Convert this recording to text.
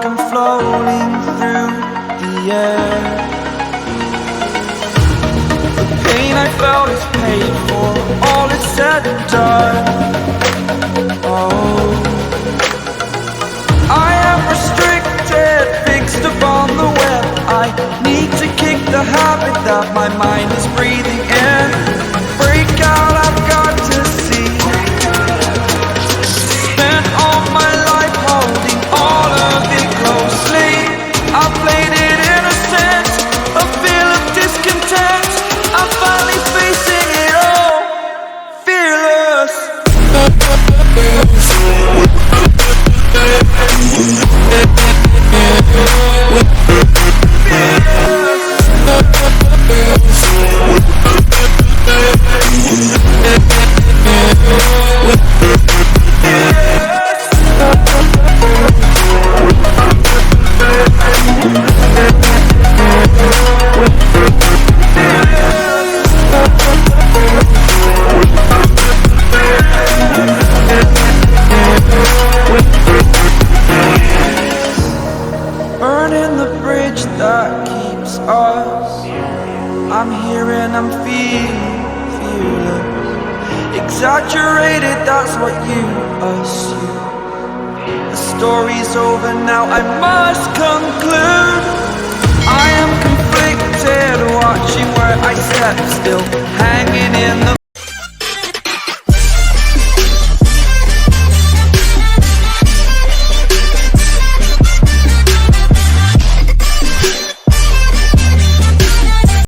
I'm floating through the air. The pain I felt is paid for, all is said and done. Oh, I am restricted, fixed upon the web. I need to kick the habit that my mind is breathing in. Break out, I've got to see. Spent all my life holding all of it closely. I played it innocent, a feel of discontent. I'm finally facing it all, fearless. Burning the bridge that keeps us. I'm here and I'm feeling fearless. Exaggerated, that's what you assume. The story's over now, I must conclude. I am conflicted, watching where I step still.